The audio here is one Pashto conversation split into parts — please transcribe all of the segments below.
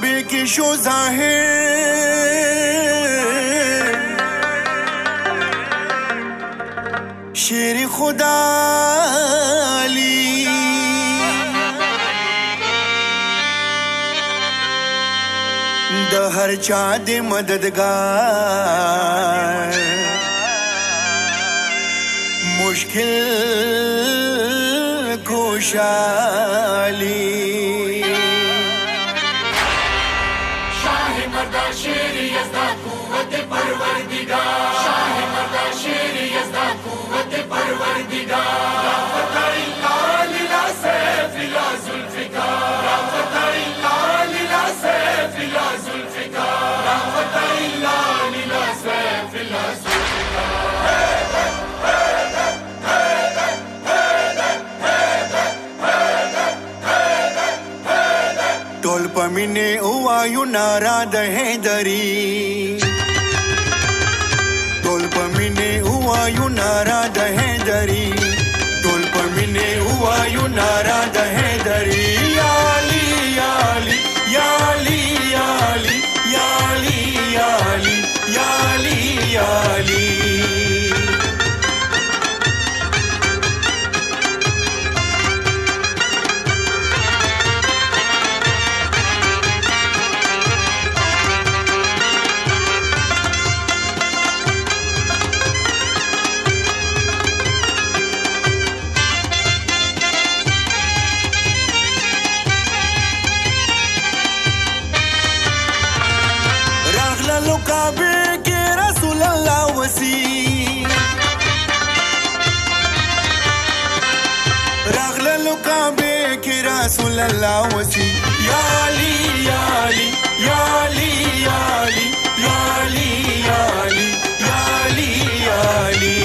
کعبے کی شو ظاہر شیر خدا علی د هر چا د مددگار مشکل خوشحالی شاہ مردہ شیر یزدہ قوت پروردگار شاہ مردہ شیر یزدہ قوت پروردگار لا فتح الا للا سیف لا ذوالفقار لا فتح الا للا سیف لا ذوالفقار لا فتح الا للا سیف لا ذوالفقار ټول پمینه اوایو نارا د حیدری ټول پمینه اوایو نارا د حیدری ټول پمینه اوایو نارا د حیدری یا علی یا علی یا علی یا علی یا علی یا علی یا علی یا علی کعبے کے رسول اللہ وسیع راغللو کعبے کے رسول اللہ وسیع یا علی یا علی یا علی یا علی یا علی یا علی یا علی یا علی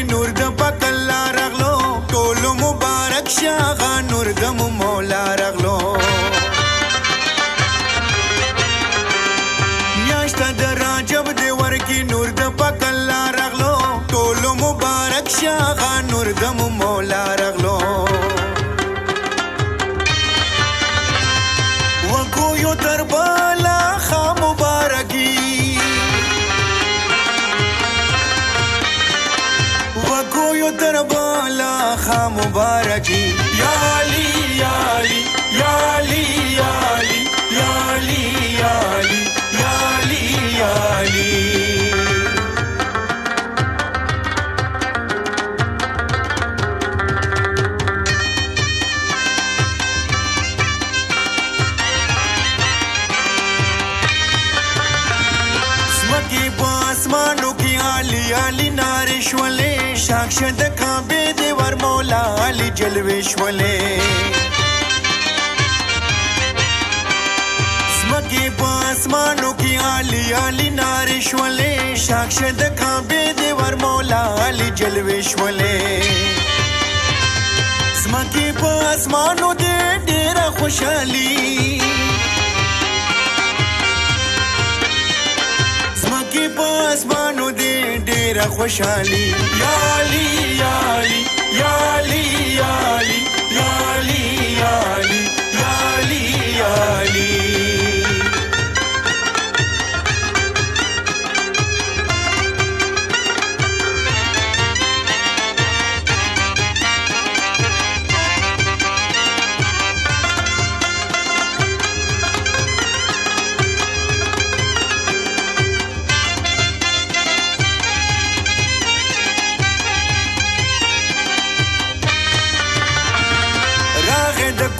نور د پکلا رغلو ټولو مبارک شاغا نور د مولا رغلو میاشت د رجب دی ورکی نور د پکلا رغلو ټولو مبارک شاغا نور د مولا رغلو وکو یو تر بالا خا مبارکی وکویو تر بالا خا مبارکی یا علی یا علی یا علی یا علی یا علی یا علی یا علی یا علی سمکی پاسمانو کی علی علی نارشولے شاکش د کعبے دی ور مولا علی جلوشولے سمکی پاسمانو کی علی علی نارشولے شاکش د کعبے دی ور مولا علی جلوشولے سمکی پاسمانو دی ډیر خوشحالی سمکی پاسمانو دی ډیر خوشحالی یا علی یا علی یا علی یا علی یا علی یا علی یا علی یا علی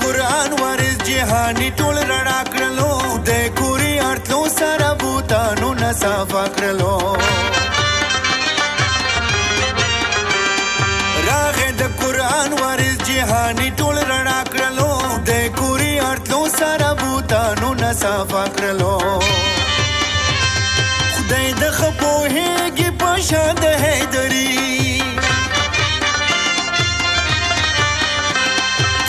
قرآن وارث جهانی ټول رڼا کړلو د کوري ارتلو سره بوتانو نصافه کړلو راغې د قرآن وارث جهاني ټول رڼا کړلو د کوري ارتلو سره بوتانو نصافه کړلو خدای د ښه پوهېږي په شان د حیدري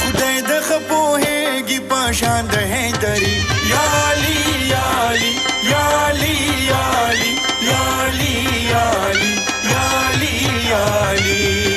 خدای د ښه پوهېږي په شان د حیدري یا علي یا علي یا علي یا علي یا علي یا علي یا علي یا علي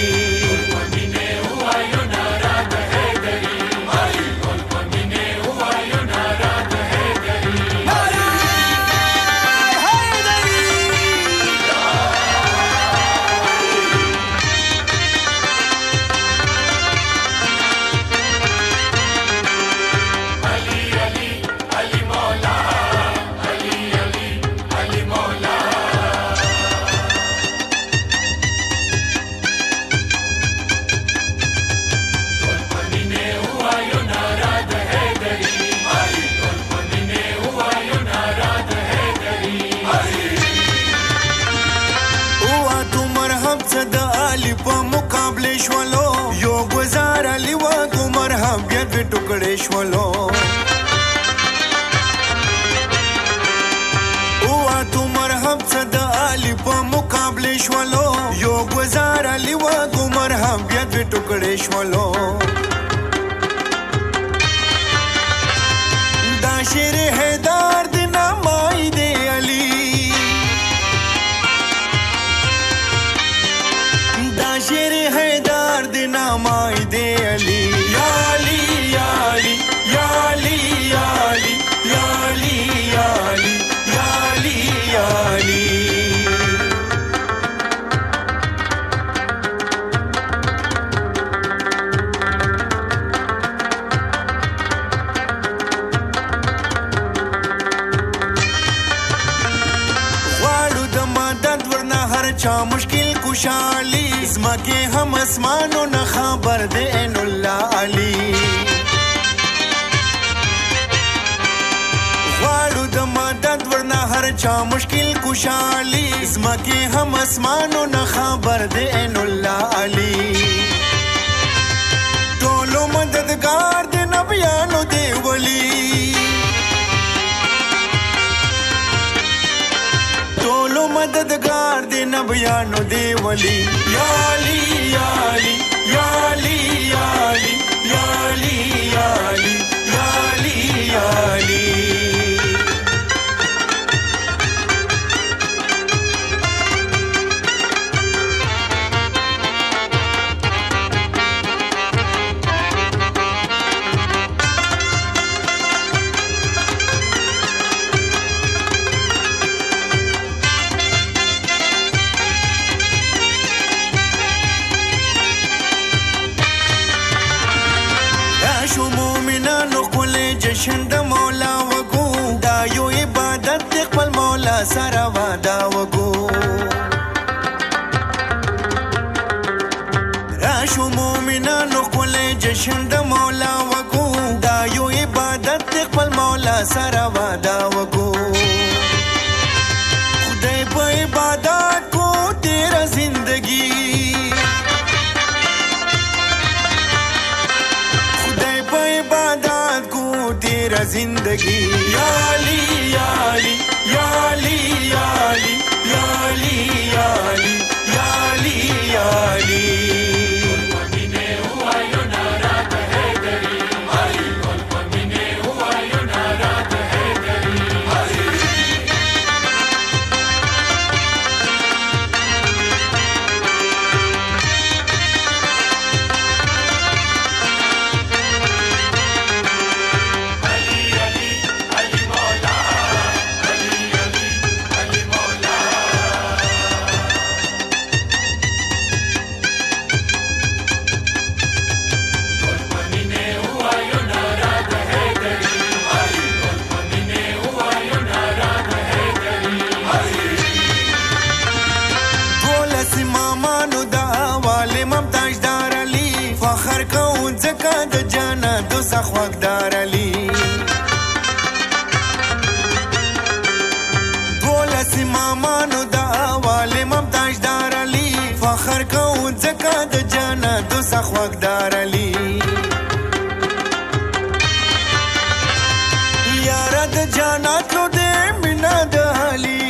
टुकड़े शवलो हुआ तू मरहम सदा अली प मुकाबले शवलो यो गुजार अली वा तू मरहम बियत टुकड़े शवलो दाशिर हैदार दिना माई दे अली दाशिर हैदार दिना माई दे अली या अली या अली या अली या अली या अली या अली या अली या अली वाड़ू द मदद वरना हर चा मुश्किल कुशाली इसमा के हम आसमानों न खबर दे एनुल्ला अली वाड़ू द मदद वरना हर चा मुश्किल कुशाली इसमा के हम आसमानों न खबर दे एनुल्ला अली टोलो मददगार दे नबियानो दे वली टोलो मददगार दे नबियानो दे वली या अली या अली या अली या अली या अली या अली या अली या अली जशन द मौला वगो दा यो इबादत खपल मौला सारा वादा वगो राशो मोमिना नो कोले जशन द मौला वगो दा यो इबादत खपल मौला सारा वादा वगो खुदे पे इबादत को तेरा जिंदगी खुदे पे इबादत को तेरा जिंदगी या अली या अली या अली या अली या अली या अली या अली या अली فخر کوو ځکه د جنت دوزخ واکدار علي یاره د جنت لو دې مینا د علي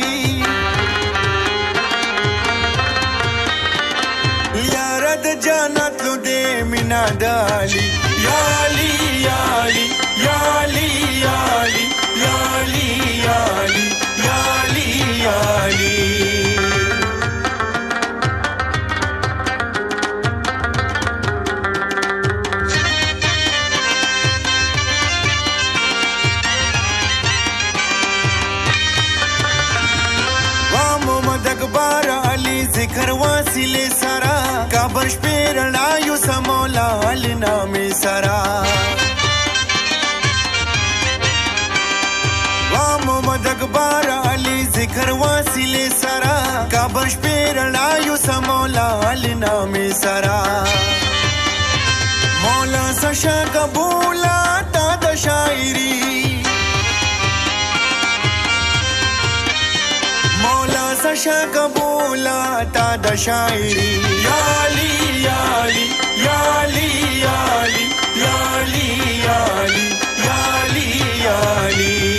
یاره د جنت لو دې مینا د علي یا علي یا علي یا علي یا علي یا علي یا علي یا علي یا علي اکبر علی ذکر واسیله سرا کابر شپیرنا یو سمولا علی نامی سرا وا محمد اکبر علی ذکر واسیله سرا کابر شپیرنا یو سمولا علی نامی سرا مولا سشا قبولا تا د شاعری مولا سشا قبولا تا د شاعری یا علی یا علی یا علی یا علی یا علی یا علی یا علی یا علی